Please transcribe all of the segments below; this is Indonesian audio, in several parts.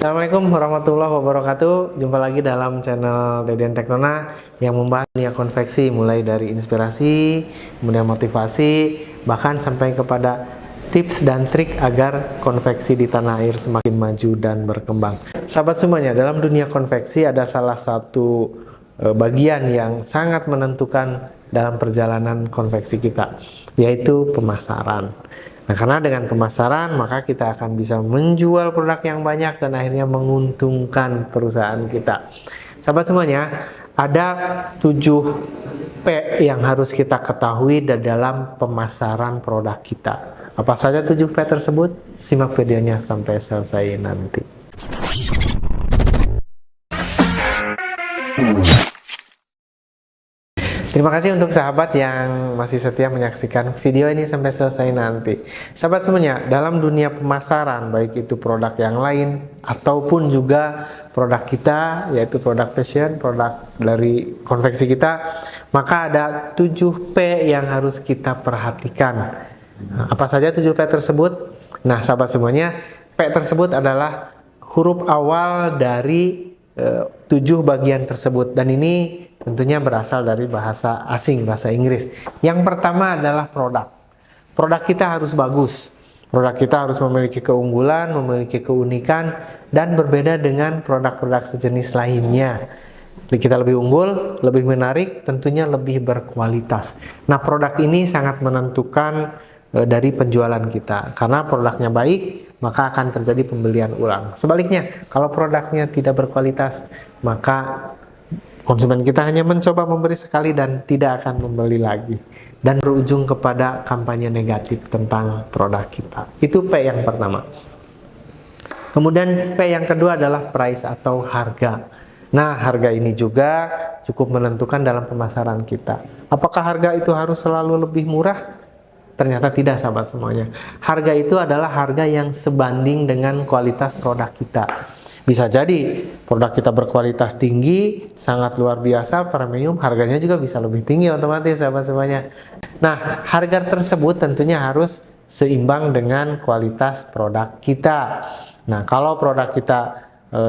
Assalamualaikum warahmatullahi wabarakatuh. Jumpa lagi dalam channel Deden Teknona yang membahas dunia konveksi, mulai dari inspirasi, kemudian motivasi, bahkan sampai kepada tips dan trik agar konveksi di tanah air semakin maju dan berkembang. Sahabat semuanya, dalam dunia konveksi ada salah satu bagian yang sangat menentukan dalam perjalanan konveksi kita, yaitu pemasaran. Nah, karena dengan pemasaran maka kita akan bisa menjual produk yang banyak dan akhirnya menguntungkan perusahaan kita. Sahabat semuanya, ada 7 P yang harus kita ketahui dalam pemasaran produk kita. Apa saja 7 P tersebut? Simak videonya sampai selesai nanti. Terima kasih untuk sahabat yang masih setia menyaksikan video ini sampai selesai nanti. Sahabat semuanya, dalam dunia pemasaran, baik itu produk yang lain ataupun juga produk kita, yaitu produk fashion, produk dari konveksi kita, maka ada 7 P yang harus kita perhatikan. Apa saja 7 P tersebut? Nah, sahabat semuanya, P tersebut adalah huruf awal dari 7 bagian tersebut, dan ini tentunya berasal dari bahasa asing, bahasa Inggris. Yang pertama adalah produk. Produk kita harus bagus. Produk kita harus memiliki keunggulan, memiliki keunikan, dan berbeda dengan produk-produk sejenis lainnya. Kita lebih unggul, lebih menarik, tentunya lebih berkualitas. Nah, produk ini sangat menentukan dari penjualan kita. Karena produknya baik, maka akan terjadi pembelian ulang. Sebaliknya, kalau produknya tidak berkualitas, maka konsumen kita hanya mencoba memberi sekali dan tidak akan membeli lagi, dan berujung kepada kampanye negatif tentang produk kita. Itu P yang pertama. Kemudian P yang kedua adalah price atau harga. Nah, harga ini juga cukup menentukan dalam pemasaran kita. Apakah harga itu harus selalu lebih murah? Ternyata tidak, sahabat semuanya. Harga itu adalah harga yang sebanding dengan kualitas produk kita. Bisa jadi produk kita berkualitas tinggi, sangat luar biasa, premium, harganya juga bisa lebih tinggi otomatis, sahabat semuanya. Nah, harga tersebut tentunya harus seimbang dengan kualitas produk kita. Nah, kalau produk kita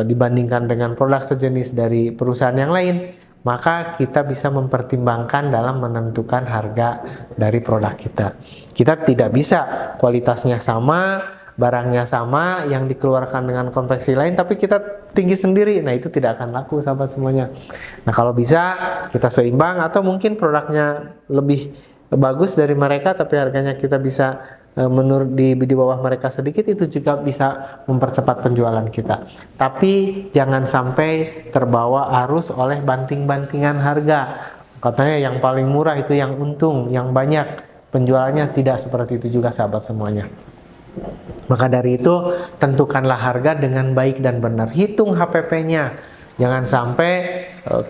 dibandingkan dengan produk sejenis dari perusahaan yang lain, maka kita bisa mempertimbangkan dalam menentukan harga dari produk kita. Kita tidak bisa kualitasnya sama, barangnya sama, yang dikeluarkan dengan konveksi lain, tapi kita tinggi sendiri. Nah, itu tidak akan laku, sahabat semuanya. Nah, kalau bisa kita seimbang, atau mungkin produknya lebih bagus dari mereka, tapi harganya kita bisa menurut di bawah mereka sedikit, itu juga bisa mempercepat penjualan kita. Tapi jangan sampai terbawa arus oleh banting-bantingan harga. Katanya yang paling murah itu yang untung, yang banyak penjualannya. Tidak seperti itu juga, sahabat semuanya. Maka dari itu, tentukanlah harga dengan baik dan benar. Hitung HPP-nya. Jangan sampai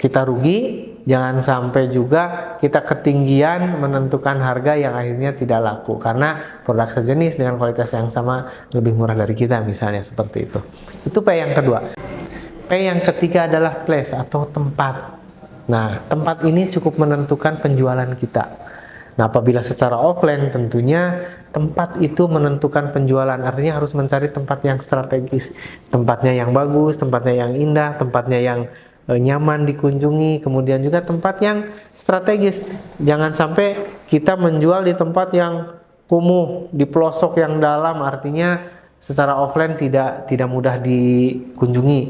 kita rugi, jangan sampai juga kita ketinggian menentukan harga yang akhirnya tidak laku. Karena produk sejenis dengan kualitas yang sama lebih murah dari kita, misalnya seperti itu. Itu P yang kedua. P yang ketiga adalah place atau tempat. Nah, tempat ini cukup menentukan penjualan kita. Nah, apabila secara offline, tentunya tempat itu menentukan penjualan. Artinya harus mencari tempat yang strategis, tempatnya yang bagus, tempatnya yang indah, tempatnya yang nyaman dikunjungi, kemudian juga tempat yang strategis. Jangan sampai kita menjual di tempat yang kumuh, di pelosok yang dalam, artinya secara offline tidak mudah dikunjungi,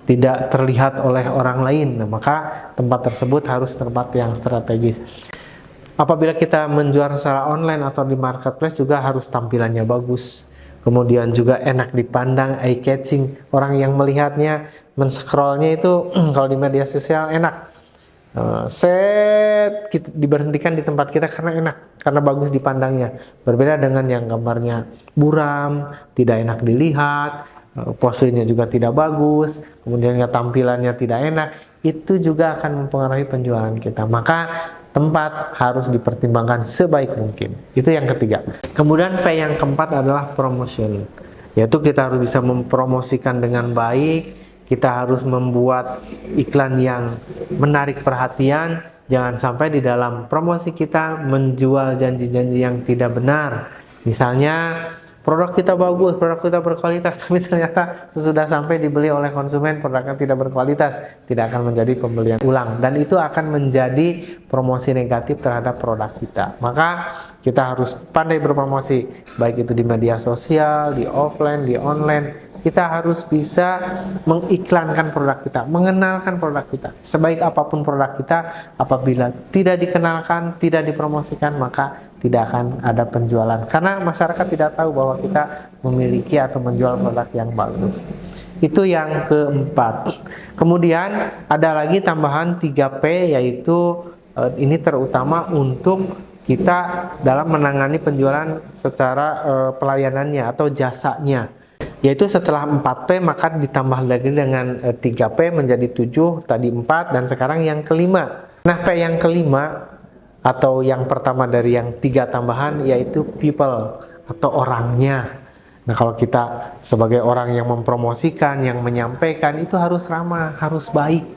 tidak terlihat oleh orang lain. Nah, maka tempat tersebut harus tempat yang strategis. Apabila kita menjual secara online atau di marketplace, juga harus tampilannya bagus, kemudian juga enak dipandang, eye catching. Orang yang melihatnya, men-scrollnya itu kalau di media sosial enak. Diberhentikan di tempat kita karena enak, karena bagus dipandangnya. Berbeda dengan yang gambarnya buram, tidak enak dilihat, posenya juga tidak bagus, kemudian tampilannya tidak enak. Itu juga akan mempengaruhi penjualan kita. Maka tempat harus dipertimbangkan sebaik mungkin. Itu yang ketiga. Kemudian P yang keempat adalah promotion, yaitu kita harus bisa mempromosikan dengan baik. Kita harus membuat iklan yang menarik perhatian. Jangan sampai di dalam promosi kita menjual janji-janji yang tidak benar. Misalnya Produk kita bagus, produk kita berkualitas, tapi ternyata sesudah sampai dibeli oleh konsumen produknya tidak berkualitas, tidak akan menjadi pembelian ulang, dan itu akan menjadi promosi negatif terhadap produk kita. Maka kita harus pandai berpromosi, baik itu di media sosial, di offline, di online. Kita harus bisa mengiklankan produk kita, mengenalkan produk kita. Sebaik apapun produk kita, apabila tidak dikenalkan, tidak dipromosikan, maka tidak akan ada penjualan. Karena masyarakat tidak tahu bahwa kita memiliki atau menjual produk yang bagus. Itu yang keempat. Kemudian ada lagi tambahan 3P, yaitu ini terutama untuk kita dalam menangani penjualan secara pelayanannya atau jasanya. Yaitu setelah 4P maka ditambah lagi dengan 3P menjadi 7, tadi 4, dan sekarang yang kelima. Nah, P yang kelima atau yang pertama dari yang 3 tambahan yaitu people atau orangnya. Nah, kalau kita sebagai orang yang mempromosikan, yang menyampaikan, itu harus ramah, harus baik.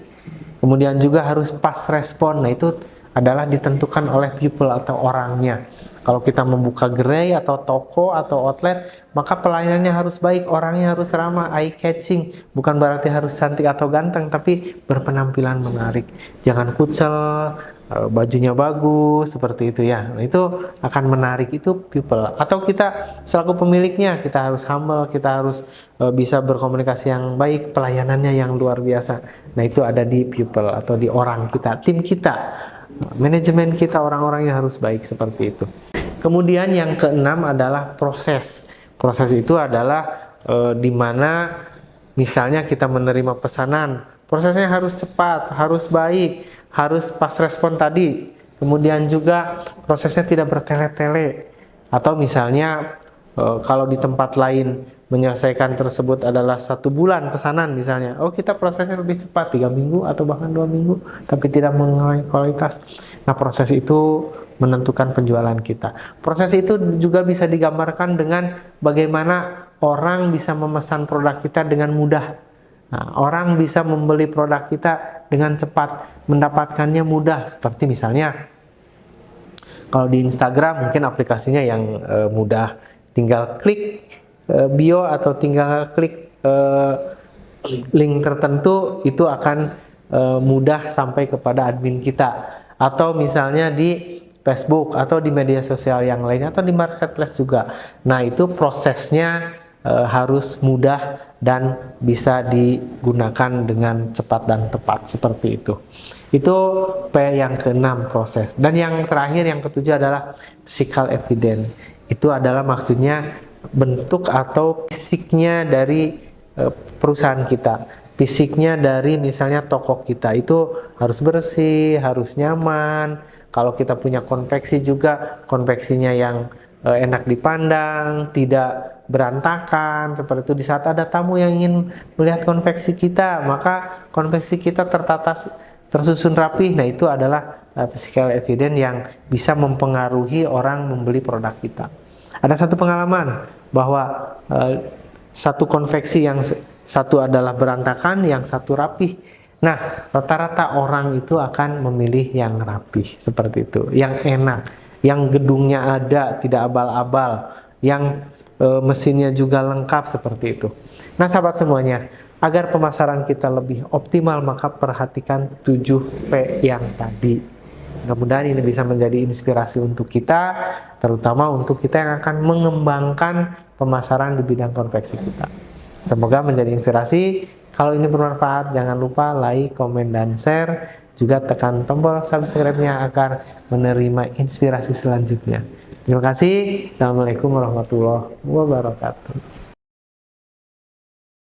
Kemudian juga harus pas respon. Nah, itu adalah ditentukan oleh people atau orangnya. Kalau kita membuka gerai atau toko atau outlet, maka pelayanannya harus baik, orangnya harus ramah, eye catching. Bukan berarti harus cantik atau ganteng, tapi berpenampilan menarik. Jangan kucel, bajunya bagus, seperti itu ya. Nah, itu akan menarik, itu people. Atau kita selaku pemiliknya, kita harus humble, kita harus bisa berkomunikasi yang baik, pelayanannya yang luar biasa. Nah, itu ada di people atau di orang kita, tim kita. Manajemen kita, orang-orangnya harus baik, seperti itu. Kemudian yang keenam adalah proses. Proses itu adalah di mana misalnya kita menerima pesanan, prosesnya harus cepat, harus baik, harus pas respon tadi. Kemudian juga prosesnya tidak bertele-tele. Atau misalnya kalau di tempat lain menyelesaikan tersebut adalah 1 bulan pesanan misalnya, kita prosesnya lebih cepat, 3 minggu atau bahkan 2 minggu, tapi tidak mengurangi kualitas. Nah, proses itu menentukan penjualan kita. Proses itu juga bisa digambarkan dengan bagaimana orang bisa memesan produk kita dengan mudah. Nah, orang bisa membeli produk kita dengan cepat, mendapatkannya mudah. Seperti misalnya kalau di Instagram mungkin aplikasinya yang mudah, tinggal klik bio atau tinggal klik link tertentu, itu akan mudah sampai kepada admin kita. Atau misalnya di Facebook atau di media sosial yang lainnya atau di marketplace juga. Nah, itu prosesnya harus mudah dan bisa digunakan dengan cepat dan tepat, seperti itu. Itu P yang ke-6, proses. Dan yang terakhir, yang ke-7 adalah physical evidence. Itu adalah maksudnya bentuk atau fisiknya dari perusahaan kita, fisiknya dari misalnya toko kita, itu harus bersih, harus nyaman. Kalau kita punya konveksi juga, konveksinya yang enak dipandang, tidak berantakan, seperti itu. Di saat ada tamu yang ingin melihat konveksi kita, maka konveksi kita tertata, tersusun rapi. Nah, itu adalah physical evidence yang bisa mempengaruhi orang membeli produk kita. Ada satu pengalaman bahwa satu konveksi yang satu adalah berantakan, yang satu rapih. Nah, rata-rata orang itu akan memilih yang rapih, seperti itu, yang enak, yang gedungnya ada, tidak abal-abal, yang mesinnya juga lengkap, seperti itu. Nah, sahabat semuanya, agar pemasaran kita lebih optimal, maka perhatikan 7P yang tadi. Mudah-mudahan ini bisa menjadi inspirasi untuk kita, terutama untuk kita yang akan mengembangkan pemasaran di bidang konveksi kita. Semoga menjadi inspirasi. Kalau ini bermanfaat, jangan lupa like, komen, dan share. Juga tekan tombol subscribe-nya agar menerima inspirasi selanjutnya. Terima kasih. Assalamualaikum warahmatullahi wabarakatuh.